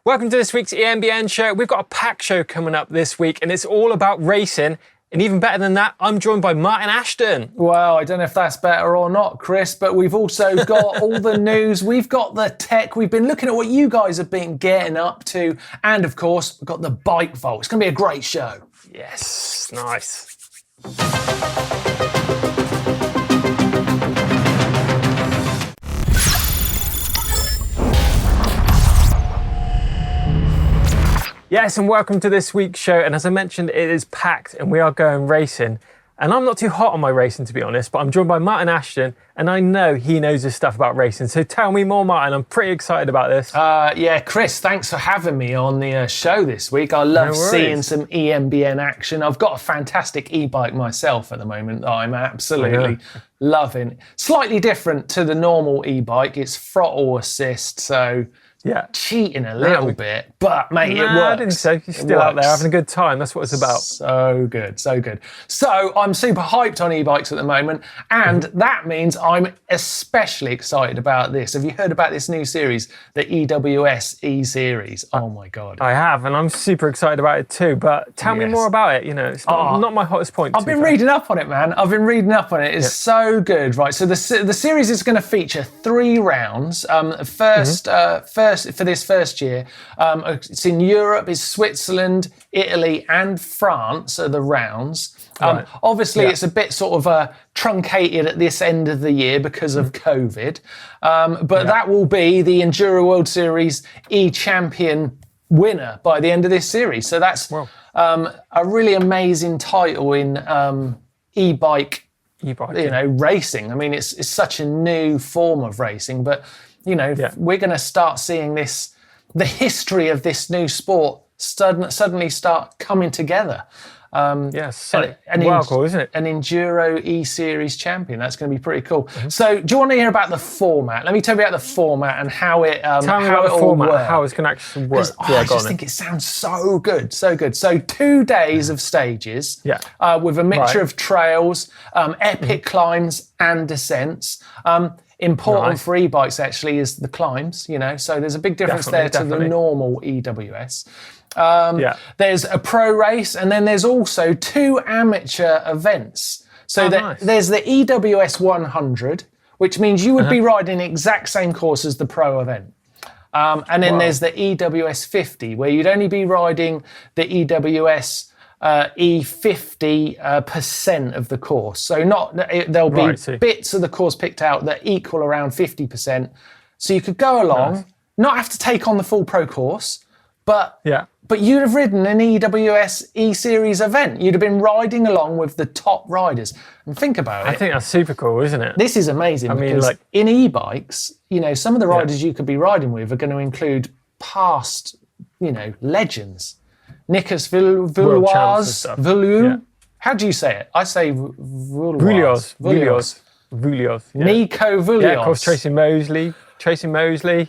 Welcome to this week's EMBN show. We've got a packed show coming up this week, and it's all about racing. And even better than that, I'm joined by Martin Ashton. Well, I don't know if that's better or not, Chris, but we've also got all the news. We've got the tech. We've been looking at what you guys have been getting up to. And of course, we've got the bike vault. It's going to be a great show. Yes, nice. Yes, and welcome to this week's show. And as I mentioned, it is packed and we are going racing. And I'm not too hot on my racing, to be honest, but I'm joined by Martin Ashton, and I know he knows his stuff about racing. So tell me more, Martin. I'm pretty excited about this. Yeah, Chris, thanks for having me on the show this week. I love seeing some EMBN action. I've got a fantastic e-bike myself at the moment that I'm absolutely loving. Slightly different to the normal e-bike. It's throttle assist, so... yeah, cheating a little bit, but mate, it works. I didn't say you're still out there having a good time. That's what it's about. So good, so good. So I'm super hyped on e-bikes at the moment, and that means I'm especially excited about this. Have you heard about this new series, the EWS-E series? Oh my God. I have, and I'm super excited about it too, but tell me more about it. You know, it's not my hottest point. I've been reading up on it, man. I've been reading up on it. It's so good, right? So the series is going to feature 3 rounds. First for this first year, it's in Europe, it's Switzerland, Italy and France are the rounds. Obviously it's a bit sort of truncated at this end of the year because of COVID, but that will be the Enduro World Series e-champion winner by the end of this series. So that's a really amazing title in e-bike, racing. I mean, it's such a new form of racing, but you know, we're going to start seeing this, the history of this new sport suddenly start coming together. Cool, isn't it? An Enduro E-Series champion. That's going to be pretty cool. So do you want to hear about the format? Let me tell you about the format and how it Tell me about the format, how it's going to actually work. I just think it sounds so good, so good. So 2 days of stages with a mixture of trails, epic climbs and descents. Important for e-bikes actually is the climbs, you know, so there's a big difference to the normal EWS. There's a pro race, and then there's also 2 amateur events. So there's the EWS 100, which means you would be riding the exact same course as the pro event. And then there's the EWS 50, where you'd only be riding the EWS E50% of the course. So there'll be bits of the course picked out that equal around 50%. So you could go along, not have to take on the full pro course, but you'd have ridden an EWS E-Series event. You'd have been riding along with the top riders. And think about it. I think that's super cool, isn't it? This is amazing because in e-bikes, you know, some of the riders you could be riding with are going to include past, you know, legends. Nicolas Villois. How do you say it? I say Villois. Nico Villois. Yeah, of course, Tracy Mosley.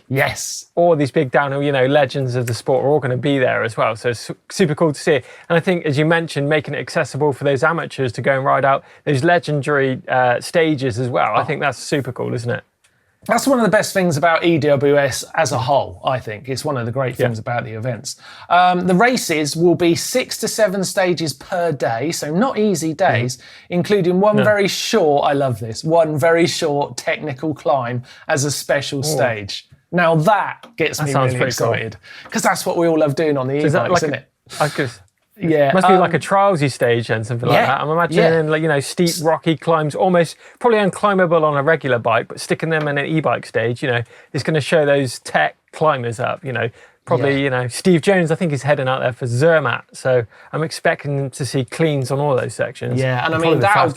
Yes. All these big downhill, you know, legends of the sport are all going to be there as well. So it's super cool to see. And I think, as you mentioned, making it accessible for those amateurs to go and ride out those legendary stages as well. I think that's super cool, isn't it? That's one of the best things about EWS as a whole, I think. It's one of the great things about the events. The races will be 6 to 7 stages per day, so not easy days, including one very short, I love this, one very short technical climb as a special stage. Now that gets me really excited, because that's what we all love doing on the e-bikes, isn't it? Must be like a trialsy stage and something like that. I'm imagining, like, you know, steep, rocky climbs, probably unclimbable on a regular bike, but sticking them in an e-bike stage, you know, is going to show those tech climbers up, you know. Probably, you know, Steve Jones, I think, is heading out there for Zermatt, so I'm expecting to see cleans on all those sections. Yeah, and I mean, that'll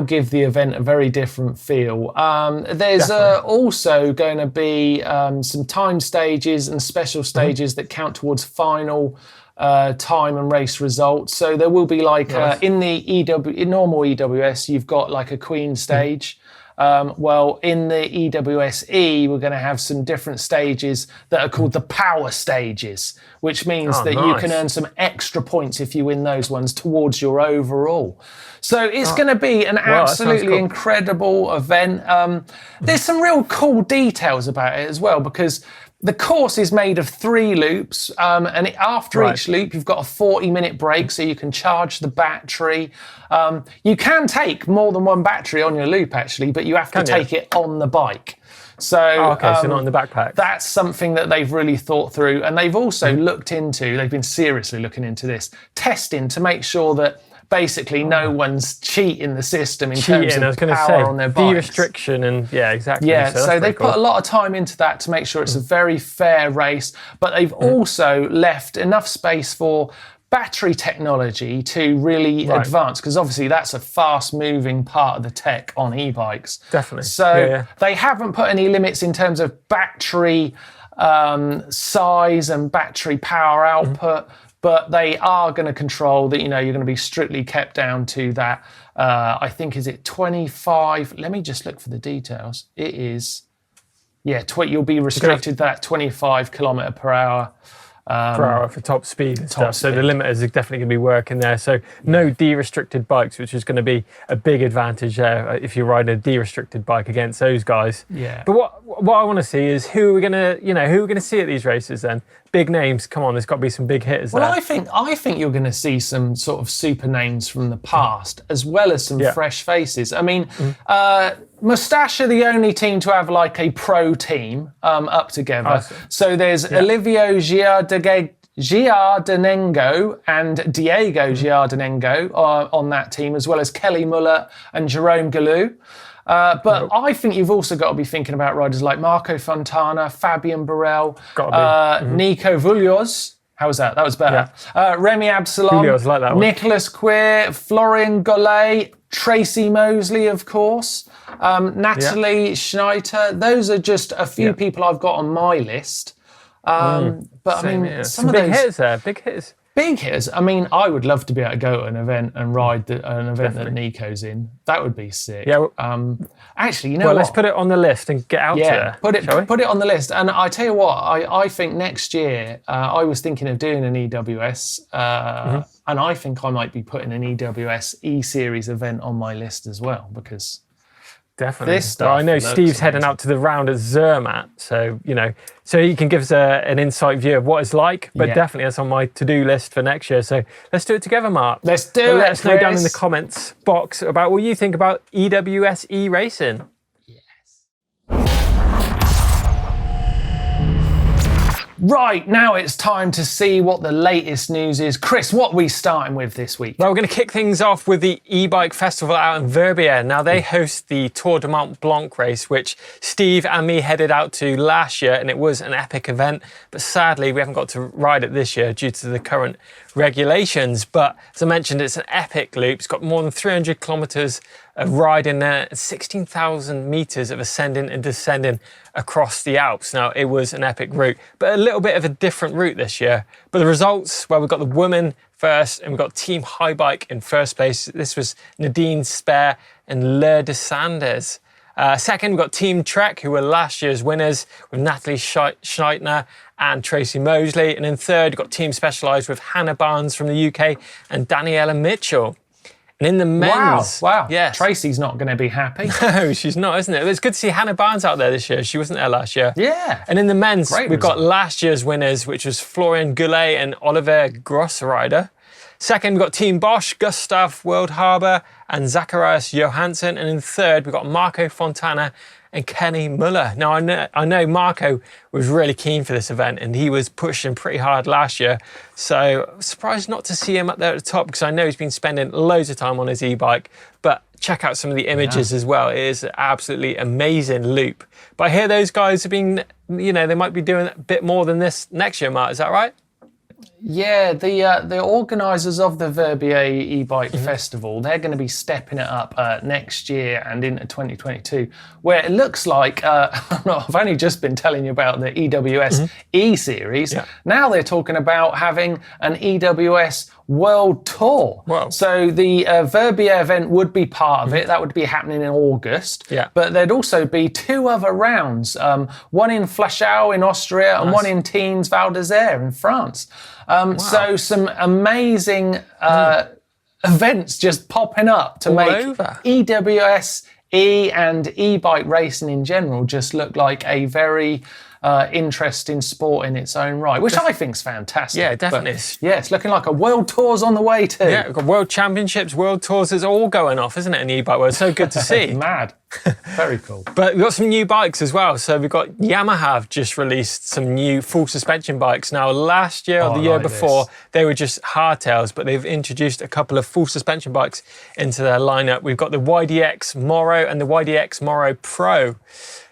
give the event a very different feel. There's also going to be some time stages and special stages that count towards final time and race results. So there will be like in the normal EWS, you've got like a Queen stage. Well, in the EWS-E, we're going to have some different stages that are called the power stages, which means that you can earn some extra points if you win those ones towards your overall. So it's going to be an absolutely incredible event. There's some real cool details about it as well, because The course is made of 3 loops, and after each loop, you've got a 40-minute break so you can charge the battery. You can take more than one battery on your loop, actually, but you have to take it on the bike. So, so not in the backpack. That's something that they've really thought through, and they've also looked into, they've been seriously looking into this, testing to make sure that basically no one's cheating the system in terms of power on their bikes. De-restriction and exactly. Yeah, so they put a lot of time into that to make sure it's a very fair race, but they've also left enough space for battery technology to really advance, because obviously that's a fast-moving part of the tech on e-bikes. Definitely. So they haven't put any limits in terms of battery size and battery power output, but they are going to control that, you're going to be strictly kept down to that. I think, is it 25? Let me just look for the details. It is, you'll be restricted to that 25 kilometre per hour. Per hour for top speed and stuff. So the limiters are definitely going to be working there. So no de-restricted bikes, which is going to be a big advantage there if you're riding a de-restricted bike against those guys. Yeah. But what I want to see is who we're going to see at these races then. Big names, come on, there's got to be some big hitters there. Well, I think you're going to see some sort of super names from the past, as well as some fresh faces. I mean, Moustache are the only team to have like a pro team up together. So there's Olivio Giardanengo and Diego Giardanengo on that team, as well as Kelly Muller and Jerome Galou. But I think you've also got to be thinking about riders like Marco Fontana, Fabian Burrell, Nico Vulioz. How was that? That was better. Remy Absalom, like that one. Nicholas Queer, Florian Gollet, Tracy Mosley, of course, Natalie Schneider. Those are just a few people I've got on my list. But I mean, some of big those hitters there, big hitters. Big hitters. I mean, I would love to be able to go to an event and ride an event that Nico's in. That would be sick. Yeah. Actually, you know what? Let's put it on the list and get out there. Put it on the list. And I tell you what, I think next year, I was thinking of doing an EWS, and I think I might be putting an EWS-E series event on my list as well, because definitely. This stuff I know Steve's heading out to the round at Zermatt, so so he can give us an insight view of what it's like. But definitely that's on my to-do list for next year. So let's do it together, Mark. Let's do it. Let us know down in the comments box about what you think about EWS-E racing. Right, now it's time to see what the latest news is. Chris, what are we starting with this week? Well, we're going to kick things off with the e-bike festival out in Verbier. Now, they host the Tour de Mont Blanc race, which Steve and me headed out to last year, and it was an epic event. But sadly, we haven't got to ride it this year due to the current regulations. But as I mentioned, it's an epic loop. It's got more than 300 kilometres of riding there, 16,000 metres of ascending and descending across the Alps. Now, it was an epic route, but a little bit of a different route this year. But the results, well, we've got the women first, and we've got Team High Bike in first place. This was Nadine Spare and Laure de Sanders. Second, we've got Team Trek, who were last year's winners, with Natalie Schneitner and Tracy Mosley. And in third, we've got Team Specialised with Hannah Barnes from the UK and Daniela Mitchell. And in the men's... Wow. Yes. Tracy's not going to be happy. No, she's not, isn't it? It's good to see Hannah Barnes out there this year. She wasn't there last year. Yeah. And in the men's, we've got last year's winners, which was Florian Goulet and Oliver Grossrider. Second, we've got Team Bosch, Gustav Wildhaber and Zacharias Johansson. And in third, we've got Marco Fontana and Kenny Muller. Now, I know Marco was really keen for this event, and he was pushing pretty hard last year. So surprised not to see him up there at the top, because I know he's been spending loads of time on his e-bike. But check out some of the images as well. It is an absolutely amazing loop. But I hear those guys have been, they might be doing a bit more than this next year, Mark. Is that right? Yeah, the organisers of the Verbier e-bike festival, they're going to be stepping it up next year and into 2022, where it looks like, I've only just been telling you about the EWS-E series. Yeah. Now they're talking about having an EWS World Tour. Wow. So the Verbier event would be part of it. That would be happening in August. Yeah. But there'd also be 2 other rounds, one in Flachau in Austria and one in Teens Val d'Isère in France. So some amazing events just popping up to make EWS-E and e-bike racing in general just look like a very interesting sport in its own right, which I think is fantastic. Yeah, definitely. But, yeah, it's looking like a world tour's on the way too. Yeah, we've got world championships, world tours, it's all going off, isn't it, in the e-bike world? So good to see. Mad. Very cool. But we've got some new bikes as well. So we've got Yamaha have just released some new full suspension bikes. Now, last year or the year before, they were just hardtails, but they've introduced a couple of full suspension bikes into their lineup. We've got the YDX Moro and the YDX Moro Pro.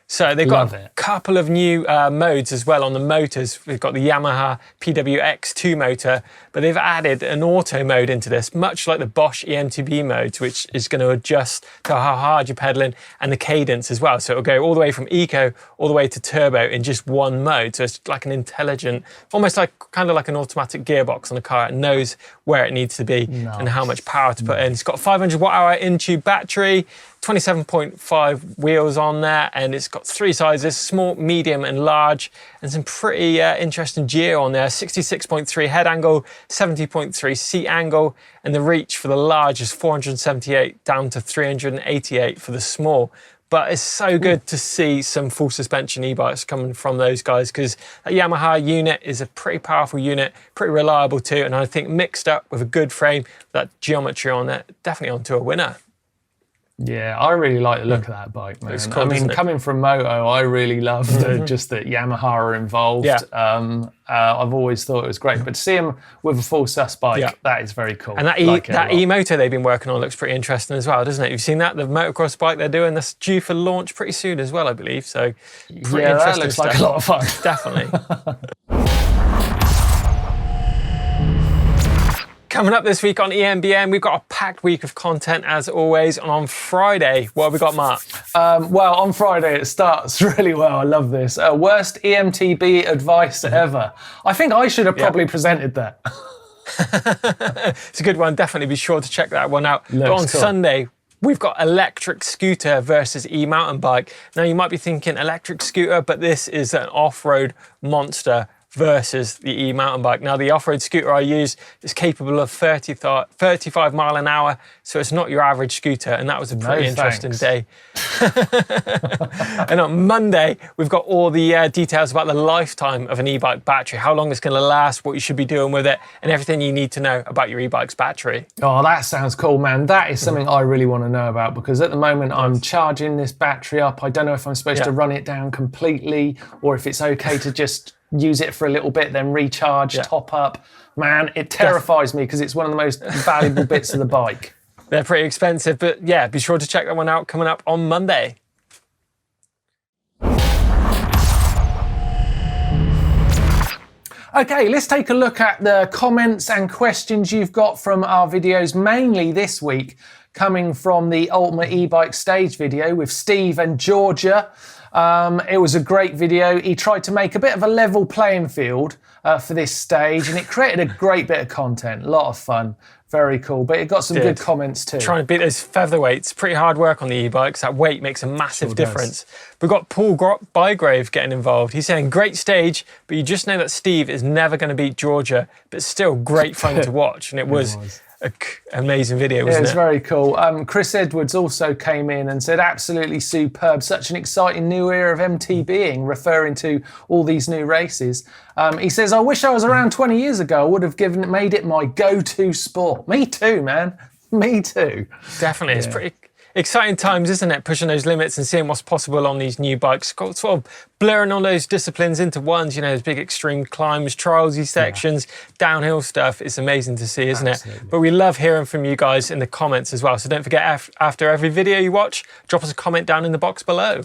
So they've got a couple of new modes as well on the motors. We've got the Yamaha PWX2 motor, but they've added an auto mode into this, much like the Bosch eMTB modes, which is going to adjust to how hard you're pedaling and the cadence as well. So it'll go all the way from eco all the way to turbo in just one mode. So it's like an intelligent, almost like kind of like an automatic gearbox on a car. It knows where it needs to be and how much power to put in. It's got a 500 watt-hour in-tube battery, 27.5 wheels on there, and it's got three sizes, small, medium and large, and some pretty interesting geo on there. 66.3 head angle, 70.3 seat angle, and the reach for the large is 478 down to 388 for the small. But it's so good to see some full suspension e-bikes coming from those guys, because that Yamaha unit is a pretty powerful unit, pretty reliable too, and I think mixed up with a good frame, that geometry on it, definitely onto a winner. Yeah, I really like the look of that bike, man. It's cool, I mean, coming from moto, I really love just that Yamaha are involved. Yeah. I've always thought it was great, but to see them with a full sus bike, that is very cool. And that e-moto they've been working on looks pretty interesting as well, doesn't it? You've seen that, the motocross bike they're doing, that's due for launch pretty soon as well, I believe. So pretty interesting that looks like a lot of fun. Definitely. Coming up this week on eMBN, we've got a packed week of content as always. And on Friday, what have we got, Mark? Well, on Friday, it starts really well. I love this. Worst eMTB advice ever. I think I should have probably presented that. It's a good one. Definitely be sure to check that one out. But on Sunday, we've got electric scooter versus e-mountain bike. Now, you might be thinking electric scooter, but this is an off-road monster versus the e-mountain bike. Now, the off-road scooter I use is capable of 35 mile an hour, so it's not your average scooter, and that was a pretty interesting day. And on Monday, we've got all the details about the lifetime of an e-bike battery, how long it's going to last, what you should be doing with it, and everything you need to know about your e-bike's battery. Oh, that sounds cool, man. That is something I really want to know about, because at the moment I'm charging this battery up. I don't know if I'm supposed to run it down completely, or if it's okay to just use it for a little bit, then recharge, top up. Man, it terrifies me because it's one of the most valuable bits of the bike. They're pretty expensive, but yeah, be sure to check that one out coming up on Monday. Okay, let's take a look at the comments and questions you've got from our videos, mainly this week, coming from the Ultimate E-Bike Stage video with Steve and Georgia. It was a great video. He tried to make a bit of a level playing field for this stage, and it created a great bit of content. A lot of fun. Very cool. But it got some good comments too. Trying to beat those featherweights. Pretty hard work on the e-bikes. That weight makes a massive difference. We've got Paul Bygrave getting involved. He's saying, great stage, but you just know that Steve is never going to beat Georgia, but still great fun to watch. And it was an amazing video, wasn't it? It was very cool. Chris Edwards also came in and said, absolutely superb. Such an exciting new era of MTBing, referring to all these new races. He says, I wish I was around 20 years ago. I would have made it my go-to sport. Me too, man. Me too. Definitely. It's pretty exciting times, isn't it? Pushing those limits and seeing what's possible on these new bikes. Sort of blurring all those disciplines into ones, you know, those big extreme climbs, trialsy sections, downhill stuff. It's amazing to see, isn't it? But we love hearing from you guys in the comments as well. So don't forget, after every video you watch, drop us a comment down in the box below.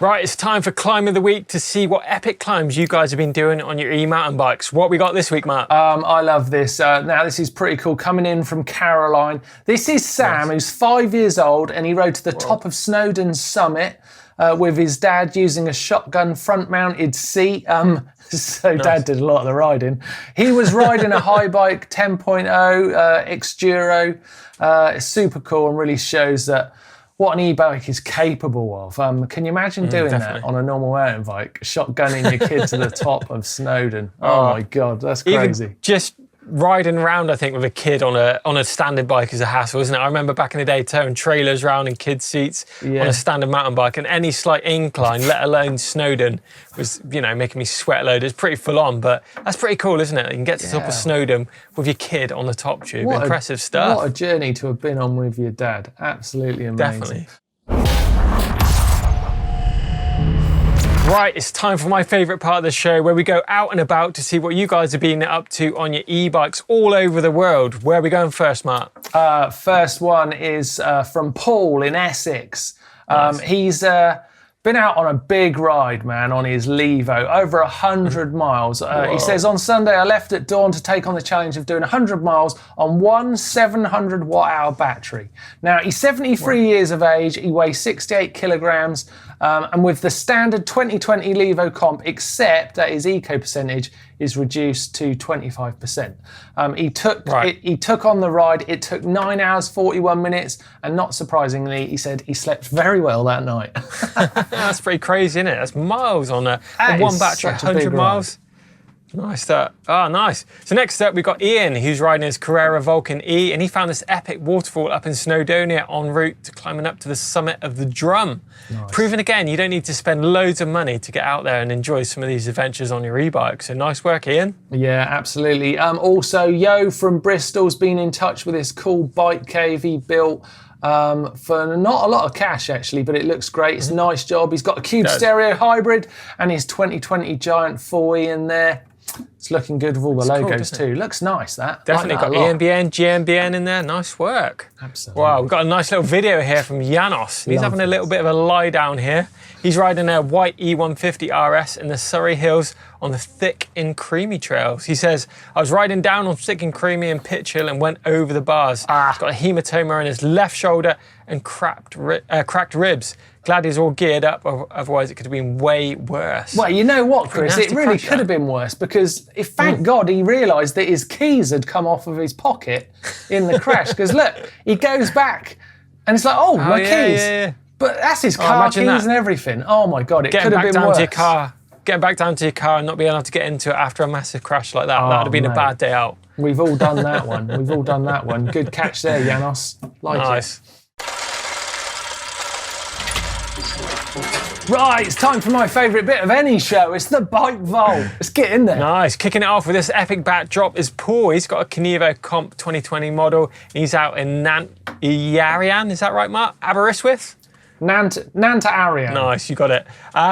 Right, it's time for Climb of the Week to see what epic climbs you guys have been doing on your e-mountain bikes. What we got this week, Mark? I love this. Now, this is pretty cool. Coming in from Caroline. This is Sam, who's 5 years old, and he rode to the top of Snowdon's summit with his dad using a shotgun front-mounted seat. So Dad did a lot of the riding. He was riding a high bike 10.0 X-Duro. It's super cool and really shows that what an e-bike is capable of. Can you imagine doing that on a normal mountain bike, shotgunning your kid to the top of Snowdon? Oh my God, that's crazy. Even just riding around, I think, with a kid on a standard bike is a hassle, isn't it? I remember back in the day towing trailers around in kids' seats on a standard mountain bike, and any slight incline, let alone Snowdon, was, you know, making me sweat a load. It's pretty full on, but that's pretty cool, isn't it? You can get to the top of Snowdon with your kid on the top tube. Impressive stuff. What a journey to have been on with your dad. Absolutely amazing. Definitely. Right, it's time for my favourite part of the show, where we go out and about to see what you guys have been up to on your e-bikes all over the world. Where are we going first, Mark? First one is from Paul in Essex. Nice. He's been out on a big ride, man, on his Levo, over 100 miles. He says, on Sunday, I left at dawn to take on the challenge of doing 100 miles on one 700 watt-hour battery. Now, he's 73 years of age, he weighs 68 kilograms, and with the standard 2020 Levo comp, except that his eco percentage is reduced to 25%. He took on the ride. It took 9 hours, 41 minutes, and not surprisingly, he said he slept very well that night. That's pretty crazy, isn't it? That's miles on one battery, 100 miles. Nice that. Oh, nice. So next up, we've got Ian, who's riding his Carrera Vulcan E, and he found this epic waterfall up in Snowdonia en route to climbing up to the summit of the Drum. Nice. Proving again, you don't need to spend loads of money to get out there and enjoy some of these adventures on your e-bike. So nice work, Ian. Yeah, absolutely. Also, Yo from Bristol's been in touch with this cool bike cave he built. For not a lot of cash actually, but it looks great. It's a nice job. He's got a Cube Stereo hybrid and his 2020 Giant 4E in there. It's looking good with all the logos too. Looks nice, that. Definitely got eMBN, GMBN in there. Nice work. Absolutely. Wow, we've got a nice little video here from Janos. He's having a little bit of a lie down here. He's riding a white E150 RS in the Surrey Hills on the thick and creamy trails. He says, I was riding down on thick and creamy in Pitch Hill and went over the bars. He's got a hematoma in his left shoulder and cracked ribs. Glad he's all geared up, otherwise it could have been way worse. Well, you know what, Chris? It really could have been worse, because thank God he realised that his keys had come off of his pocket in the crash. Because look, he goes back and it's like, my keys. Yeah. But that's his car keys and everything. Oh my God, it could have been worse. Getting back down to your car and not being able to get into it after a massive crash like that. That would have been a bad day out. We've all done that one. We've all done that one. Good catch there, Janos. Nice. Right, it's time for my favourite bit of any show. It's the bike vault. Let's get in there. Nice. Kicking it off with this epic backdrop is Paul. He's got a Kenevo Comp 2020 model. He's out in Nant-Yarian. Is that right, Mark? Aberystwyth? Nant-Yarian. Nice, you got it.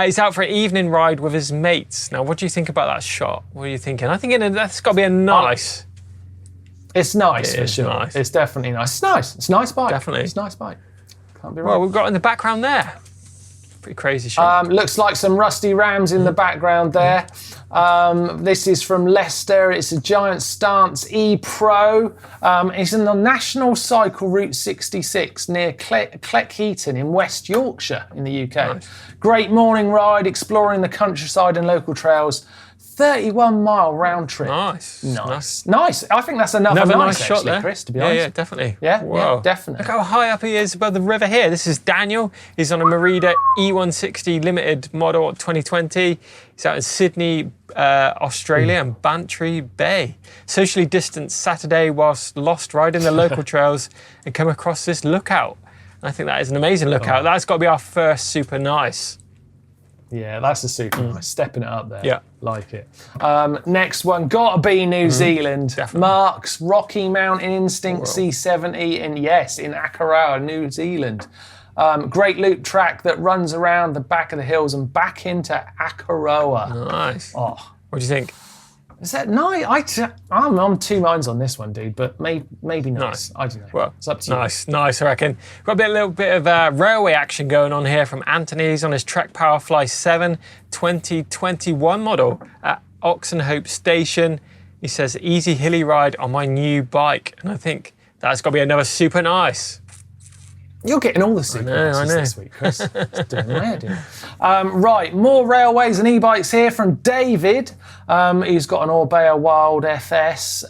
He's out for an evening ride with his mates. Now, what do you think about that shot? What are you thinking? I think that's got to be a nice. It's nice for sure. Nice. It's definitely nice. It's nice. It's a nice bike. Definitely. It's a nice bike. Can't be wrong. Well, we've got in the background there. Pretty crazy shot. Looks like some rusty Rams in the background there. This is from Leicester. It's a Giant Stance E Pro. It's in the National Cycle Route 66 near Cleckheaton in West Yorkshire in the UK. Nice. Great morning ride, exploring the countryside and local trails. 31-mile round trip. Nice. I think that's another nice shot actually, there, Chris, to be honest. Yeah, definitely. Yeah, definitely. Look how high up he is above the river here. This is Daniel. He's on a Merida E160 Limited model 2020. He's out in Sydney, Australia, and Bantry Bay. Socially distanced Saturday whilst lost riding the local trails and come across this lookout. And I think that is an amazing lookout. That's got to be our first super nice. Yeah, that's a super nice. Stepping it up there. Yeah. Like it. Next one, gotta be New Zealand. Definitely. Mark's Rocky Mountain Instinct C70 in Akaroa, New Zealand. Great loop track that runs around the back of the hills and back into Akaroa. Nice. Oh. What do you think? Is that nice? I'm on two minds on this one, dude, but maybe nice. I don't know. Well, it's up to you. Nice, I reckon. Got a little bit of railway action going on here from Anthony's on his Trek Powerfly 7 2021 model at Oxenhope Station. He says, easy hilly ride on my new bike. And I think that's got to be another super nice. You're getting all the super nices this week, Chris. It's doing my head in. Right, more railways and e-bikes here from David. He's got an Orbea Wild FS.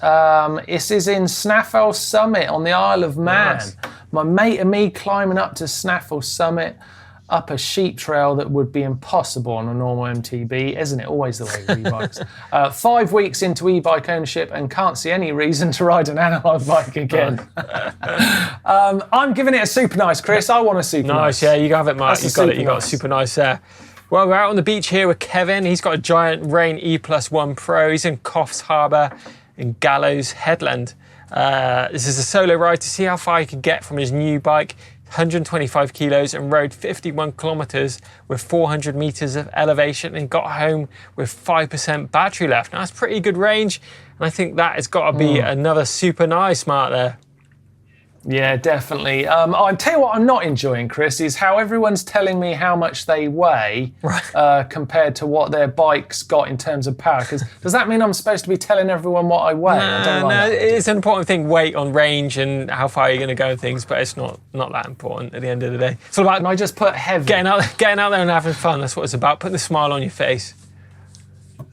This is in Snaffell Summit on the Isle of Man. Nice. My mate and me climbing up to Snaffell Summit. up a sheep trail that would be impossible on a normal MTB, isn't it? Always the way with e-bikes. 5 weeks into e-bike ownership and can't see any reason to ride an analog bike again. I'm giving it a super nice, Chris. I want a super nice. Nice, yeah, you have it, Mark. You got it. You got a super nice there. Well, we're out on the beach here with Kevin. He's got a Giant Rain E+1 Pro. He's in Coffs Harbour in Gallows Headland. This is a solo ride to see how far he could get from his new bike. 125 kilos and rode 51 kilometers with 400 meters of elevation and got home with 5% battery left. Now that's pretty good range, and I think that has got to be another super nice, Mark, there. Yeah, definitely. I'll tell you what I'm not enjoying, Chris, is how everyone's telling me how much they weigh compared to what their bike's got in terms of power. Because does that mean I'm supposed to be telling everyone what I weigh? No, it's an important thing, weight on range and how far you're going to go and things, but it's not that important at the end of the day. It's all about I just put heavy. Getting out there and having fun. That's what it's about, putting a smile on your face.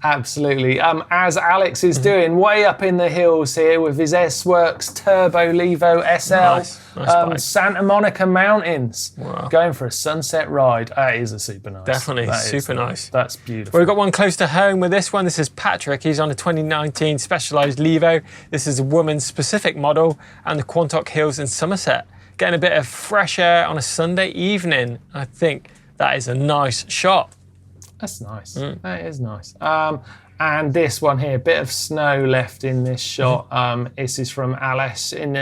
Absolutely. As Alex is doing, way up in the hills here with his S-Works Turbo Levo SL, nice Santa Monica Mountains, going for a sunset ride. That is a super nice. Definitely, super nice. That's beautiful. Well, we've got one close to home with this one. This is Patrick. He's on a 2019 Specialized Levo. This is a woman's specific model and the Quantock Hills in Somerset. Getting a bit of fresh air on a Sunday evening. I think that is a nice shot. That's nice. That is nice. And this one here, bit of snow left in this shot. This is from Alice in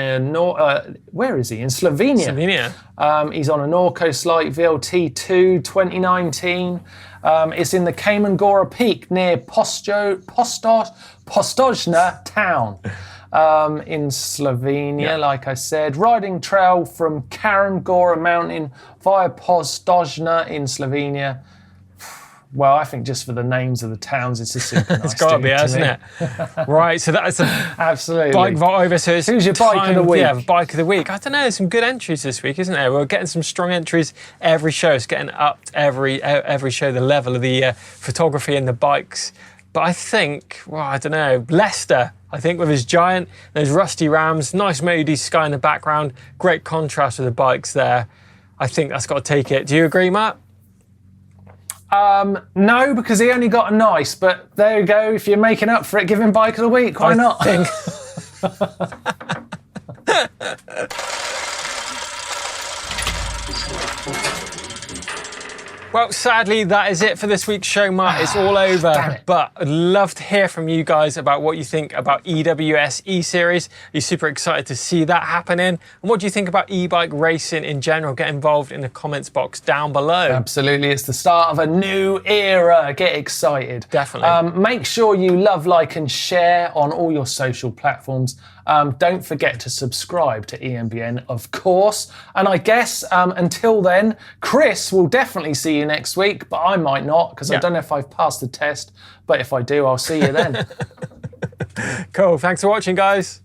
where is he? In Slovenia. He's on a Norco Slight VLT2 2019. It's in the Kamengora Peak near Postojna town. In Slovenia, like I said. Riding trail from Kamengora Mountain via Postojna in Slovenia. Well, I think just for the names of the towns, it's a super nice. It's got to be, hasn't it? Right, so that's a absolutely bike vault over. So it's who's your bike of the week? Yeah, bike of the week. I don't know. There's some good entries this week, isn't there? We're getting some strong entries every show. It's getting upped every show. The level of the photography and the bikes. But I think, well, I don't know. Leicester, I think, with his Giant, those rusty Rams, nice moody sky in the background, great contrast with the bikes there. I think that's got to take it. Do you agree, Matt? No, because he only got a nice, but there you go. If you're making up for it, give him bike of the week. Why not? Well, sadly, that is it for this week's show, Mark. It's all over. But I'd love to hear from you guys about what you think about EWS-E Series. Are you super excited to see that happening? And what do you think about e-bike racing in general? Get involved in the comments box down below. Absolutely. It's the start of a new era. Get excited. Definitely. Make sure you love, like, and share on all your social platforms. Don't forget to subscribe to EMBN, of course. And I guess until then, Chris will definitely see you next week, but I might not, because I don't know if I've passed the test. But if I do, I'll see you then. Cool. Thanks for watching, guys.